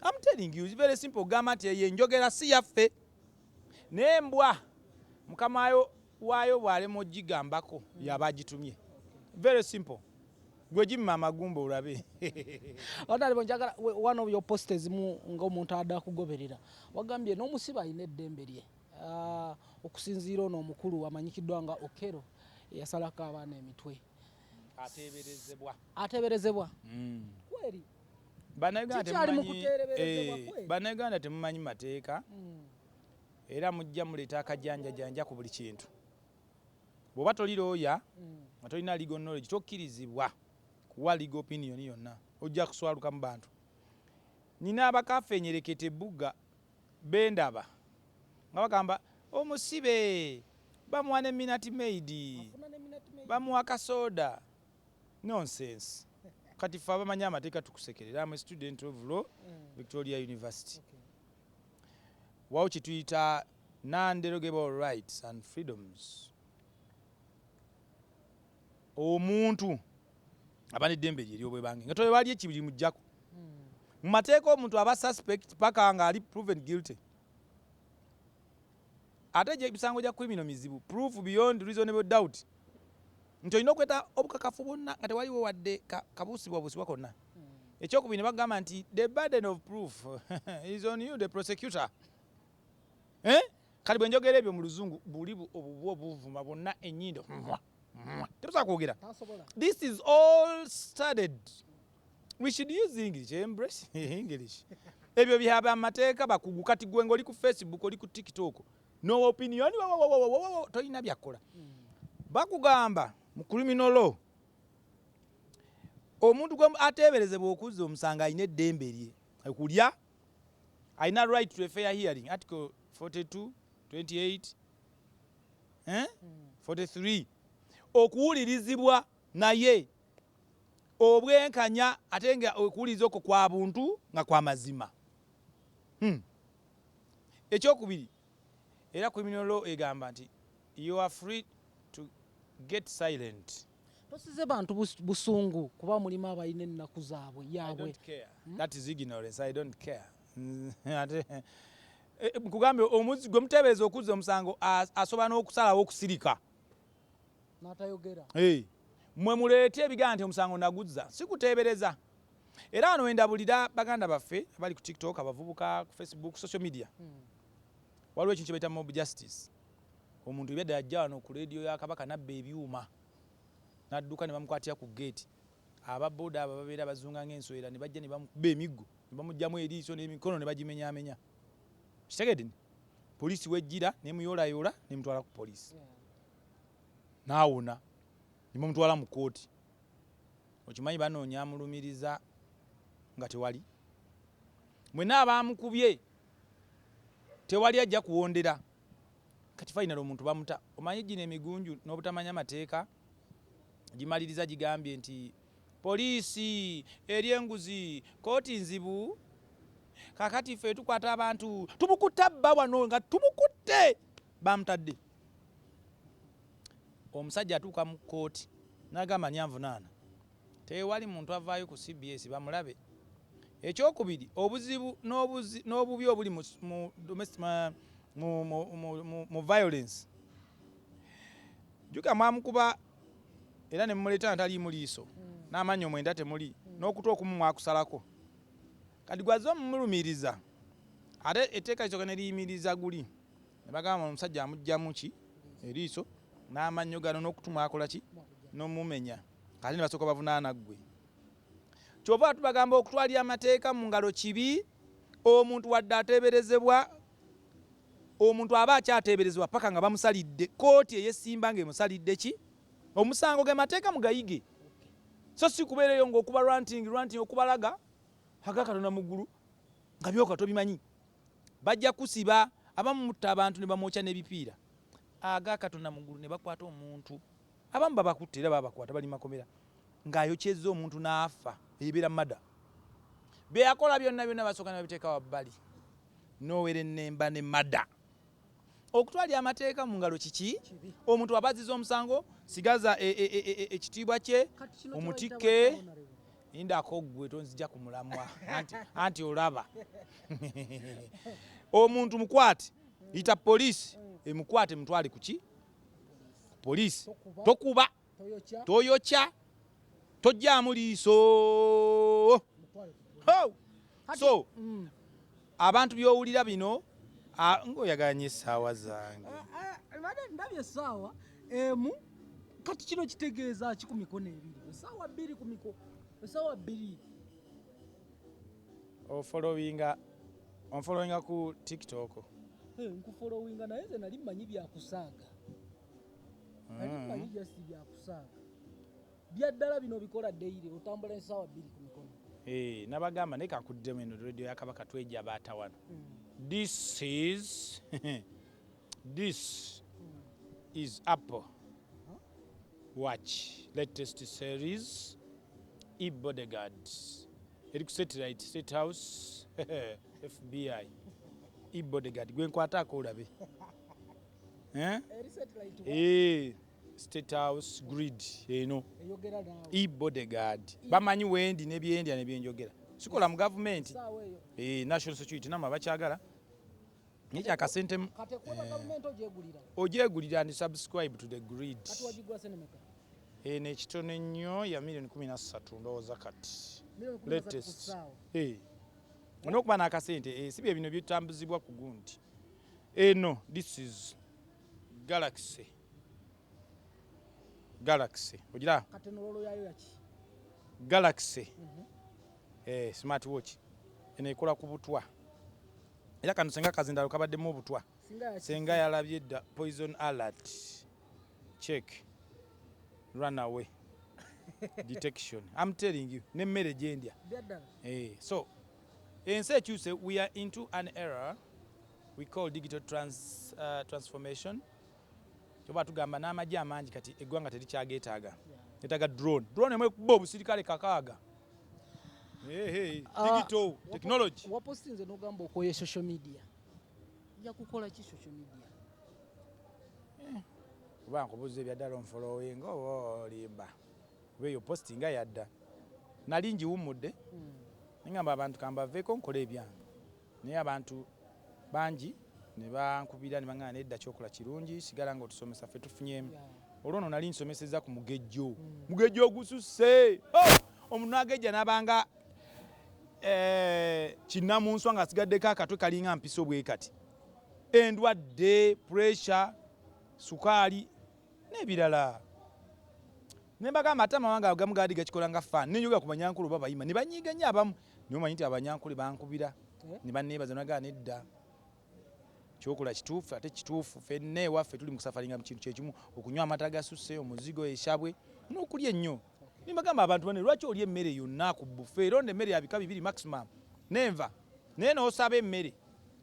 I'm telling you, it's very simple. Gamba nti yenjogera si yaffe. Nembwa mukamayo wayo bwale mugigambako yabagitumye. Very simple. Gwe jimma amagumba olabe. Odali bonjagala one of your posters mu ng'omuntu adda kugoberera. Wagambye n'omusiba ayina eddembe lye. Okusinziira ono omukulu amanyikiddwa nga Okero yasalako abaana emitwe. Ateeberezebwa. Kweri. Bannayuganda temumanyi mateeka. Era mujja muleta akajanja ku buli kintu. Bw'oba toli looya nga tolina legal knowledge tokkirizibwa kuwa legal opinion yonna. Ojja kuswaluka mu bantu. Nina abakafenyerekete bugga bendaba nga bagamba omusibe bamuwa ne minute maid bamuwa kasoda. Nonsense. Kati ffe abamanyi amateeka tukusekerera. I'm a student of law, Victoria University. Wao kituyita non-derogable rights and freedoms. Omuntu abane eddembe lye lyobwe bange nga tole bali ekibiri mujjako. Mu mateeka omuntu aba suspect paka nga ali proven guilty. Ate je bisango ja criminal mizibu proof beyond reasonable doubt. Nti olina okweta obukakafu bwonna nga tewaliwo wadde kabuusibwa konna. Ekyokubiri ne bagamba nti the burden of proof is on you, the prosecutor. Kali bwe njogera ebyo mu luzungu buli obuvuma bwonna ennyindo. Tebusobola kwogera. This is all studied. We should use English, embrace English. Ebyo byaba amateeka bakugu kati gwe ng'oli ku Facebook oli ku TikTok. No opinion tolina byakola. Bakugamba mu criminal law omuntu gwe ateeberezebwa okuzza omusanga ayina eddembe lye okulya ayina right to a fair hearing article 42 28 43 okuwulirizibwa naye obwenkanya ate nga okuwuliriza okwo kwa buntu nga kwa mazima. Ekyokubiri era criminal law egamba nti you are free to get silent. Tosize bantu busungu kuba mulimu abalina ennaku zaabwe yaabwe. I don't care. That is ignorance. I don't care. Kugambe omuzi gwe muteebereza okuzza omusango asobola n'okusalawo okusirika. N'atayogera. Mwe muleete ebigamba nti omusango naguzza sikuteebereza. Era wano wendabulira baganda baffe abali ku TikTok abavubuka ku Facebook social media. Waliwo ekintu kye bayita mob justice. Omuntu byadda ajja wano ku radio ya Kabaka nabba ebyuma. Nadduka ne bamukwatira ku gate. Ababoda abo babeera bazunga ng'enswera ne bajja ne bamukuba emiggo ne bamugyamu eriiso n'emikono ne bagimenyaamenya. Kitegedde poliisi wejjira ne muyoolayoola ne mutwala ku poliisi. Naawona ne bamutwala mu kooti. Okimanyi banoonya amulumiriza nga tewali. Mwenna abaamukubye tewali ajja kuwondera. Kati final omuntu bamuta. Omanyi gino emigunju n'obutamanya amateeka gimaliriza gigambye nti poliisi eri enguzi kooti nzibu kakati ffe tukwata abantu tumukutte bba wano nga tumukutte bamutadde. Omusajja atuuka mu kooti n'agamba nyanvunaana tewali muntu avaayo ku CBS bamulabe. Ekyokubiri obuzibu n'obubi obuli mu violence. Juga mwamukuba era ne mumuleeta ntali mu liiso n'amannyo mwenda temuli n'okutu okumu mwakusalako. Kati gwaze omumulumiriza ate etteeka lisooka ne liyimiriza guli ne bagamba omusajja amugyamu ki eriiso n'amannyo gano n'okutu mwakola ki n'omumenya kati ne basooka bavunaana ggwe. Kyova tubagamba okutwalira amateeka mu ngalo kibi. Omuntu wadde ateeberezebwa omuntu aba akyateeberezebwa paka nga bamusalidde kooti eyesimba ng'emusalidde ki omusango ge mateeka mugayige. So si kubeereyo ng'okuba ranting okubalaga haga Katonda mu ggulu nga byoka tobimanyi. Bajja kusiba abamu mutta abantu ne bamwokya n'ebipiira. Aga Katonda mu ggulu ne bakwata omuntu abamu babakutte era babakwata bali makomera ng'ayokyezza omuntu n'afa ebeera mada. Bye yakola byonna basooka ne babiteeka wabbali. Nowere ennemba ne mada. Okutwalira amateeka mu ngalo kiki? Omuntu abaziza omusango sigaza ekitiibwa kye omutikke indako gwe tonzija ku mulamwa anti olaba omuntu mukwate ita poliisi emukwate mutwale kuki poliisi tokuba toyokya tojjaamu liiso. So abantu byowulira bino ng'oyagala nnyo essaawa zange ndabye essaawa emu kati kino kitegeeza ki ku mikono ebiri essaawa bbiri ku mikono essaawa bbiri onfollowinga ku TikTok nkufollowinga naye nze nali mmanyi byakusaaga nali mmanyi just byakusaaga byaddala bino bikola daily otambula essaawa bbiri ku mikono nabagamba naye kankuddemu eno radio ya Kabaka tweja baata wano. This is Apple Watch latest series e-bodyguard eri ku satellite State House FBI e-bodyguard gwenkwatako olabe State House grid eno e-bodyguard bamanyi wendi nebyendya nebyenjogera sikola mu government national security nama bakyagala naye kyakasente ogyegulira and subscribe to the grid nekitono nnyo ya $13,000,000 ndowooza kati latest onokuba n'akasente si bye bino byetambuzibwa ku gundi eno. This is Galaxy ogira Galaxy smart watch eno ekola ku butwa era kano senga kazindalo kabaddemu obutwa senga yalabye dda poison alert check run away detection. I'm telling you nemmere gyendya so ensi ekyuse we are into an era we call digital transformation. Toba tugamba n'amagye amangi kati eggwanga terikyageetaaga etaaga drone emwe kuba obusirikale kakaaga digital technology. Wapostinze n'ogamba okoye social media ojja kukola ki social media kuba nkubuuza ebyaddala onfollowinga oba olimba oba eyo postinga yadda nali ngiwummudde nengamba abantu kambaveeko nkola ebyange naye abantu bangi ne bankubira ne baŋŋana nedda kyokola kirungi sigala nga otusomesa ffe tufunyemu olwono nali nsomeseza ku mugejjo mugejjo ogususse omuntu n'agejja n'abanga kinnamunswa nga asigaddeko akatwe kalinga mpisa obwe kati endwadde pressure sukaali n'ebirala ne mbagamba ate amawanga agamu gaali gakikola nga faani nenyoga ku banyankulu oba bayima ne banyiiga nnyo abamu niwe omanyi nti abanyankulu bankubira ne banneebaza nagaa nedda kyokola kituufu ate kituufu ffenna ewaffe tuli mu kusafaringa mu kintu kyekimu okunywa amata gasusse omuzigo eshabwe n'okulya ennyo nimbagamba abantu bane lwaki olya emmere yonna ku bufe era onda emmere ya bika bibiri maximum nenva naye n'osaba emmere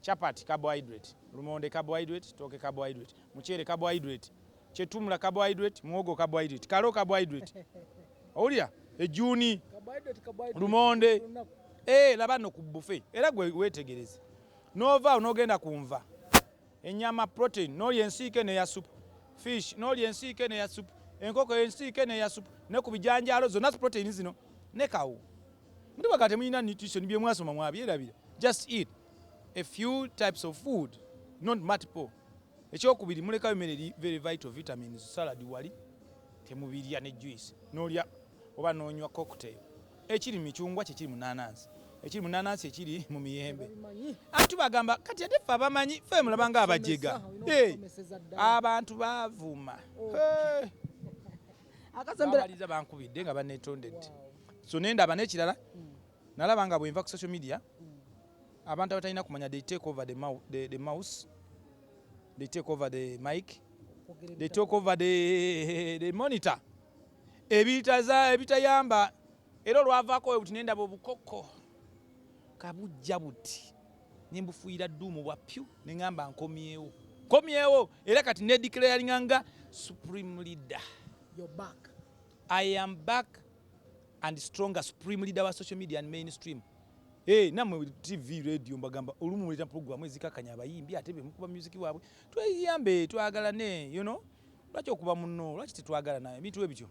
chapati carbohydrate lumonde carbohydrate tooke carbohydrate muceere carbohydrate kyetumula carbohydrate muwogo carbohydrate kalo carbohydrate owulira ejuuni lumonde laba nno ku bufe era gwe weetegereze n'ovaawo n'ogenda kunva ennyama protein n'olya ensiike neya supu fish n'olya ensiike neya supu enkoko ensiike neya supu ne ku bijanjaalo zonna protein zino ne kawo mutibaga temulina nutrition bye mwasoma mwabyerabira just eat a few types of food not multiple. Ekyokubiri mulekayo emmere very vital vitamins salad wali temubirya ne juice n'olya oba n'onywa cocktail ekiri mu micungwa kye kiri mu nanansi ekiri mu nanansi ekiri mu miyembe atu bagamba kati ate ffe abamanyi ffe mulabanga abajega abantu bavuma akasembera bankubidde nga banetondedde so nendaba n'ekirala nalaba nga bwenva ku social media abantu abatalina kumanya they take over the mouse, they take over the mic, they take over the monitor ebitayamba era olwavaako buti nendaba obukoko kabujja buti nimbufuira dduumu bwa pyu neŋŋamba nkomyewo era kati nedeclaringa nga supreme leader. You're back. I am back and stronger supreme leader wa social media and mainstream. Namwe TV radio mbagamba olumu muleta program ezikakanya abayimbi ate be mukuba music waabwe tweyambe twagalane lwaki okuba munno lwaki tetwagala naye ebintu ebityo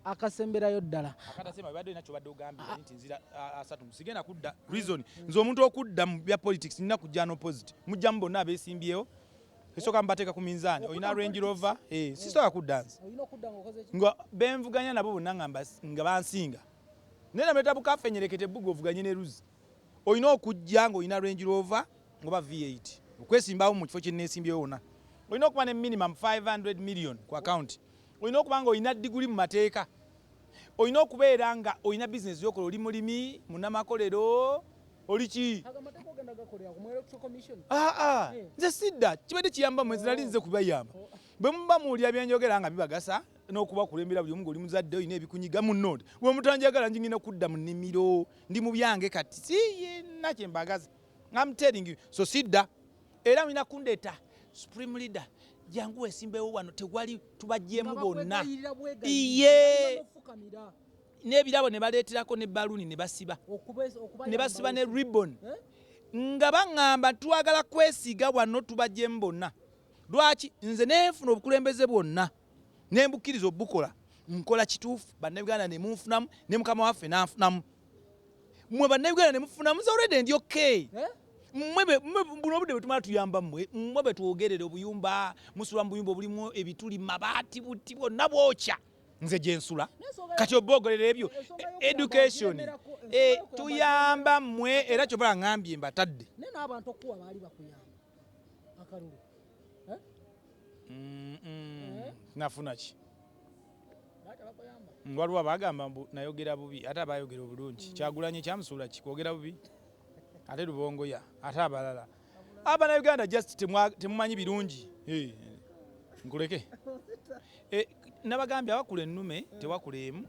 akasemberayo ddala akatasema bibadde nakyo badde ogambye nti nzira asatu sigenda kudda reason nze omuntu okudda mu bya politics nina kujja n'opposite mujjamu bonna abeesimbyewo esooka mbateeka ku minzaani olina Range Rover sisooka kudda nze nga benvuganya nabo bonna nga bansinga naye namuleta bukaffe enyerekete bbuga ovuganye ne Luzi olina okujja ng'olina Range Rover ngoba V8 okwesimbawo mu kifo kye neesimbyewo wonna olina okuba ne minimum 500 million ku account olina okuba nga olina diguli mu mateeka olina okubeera nga olina bizinesi yokola oli mulimi munnamakolero oli ki nze sidda kibadde kiyamba mwezi nali nze kubayamba bwe muba muwulira byenjogera nga bibagasa n'okubakulembera buli omu ng'oli muzadde olina ebikunyiga munnonde bwe mutanjagala njingina kudda mu nnimiro ndi mu byange kati si yenna kye mbagaza I'm telling you so sidda era olina kundeeta supreme leader jangu wesimbewo wano tewali tubajjemu bonna iye n'ebirabo ne baleeterako ne baluni ne basiba ne ribbon nga baŋŋamba twagala kwesiga wano tubajjemu bonna lwaki nze neefuna obukulembeze bwonna ne mbukkiriza obukola nkola kituufu bannayuganda ne munfunamu ne mukama waffe n'anfunamu mmwe bannayuganda ne mufunamu nze already ndi okay buno obudde bwe tumala tuyamba mmwe bwe twogerere obuyumba musula mu buyumba obulimu ebituli mabaati buti bwonna bwokya nze gye nsula kati oboogolera ebyo education tuyamba mmwe era kyobala ŋŋambye mbatadde nafuna ki waliwo abagamba nayogera bubi ate abayogera obulungi Kyagulanyi kyamusuula ki kwogera bubi ate Lubongoya ate abalala Abannayuganda just temumanyi birungi nkuleke nabagambye awakula ennume tewakula emu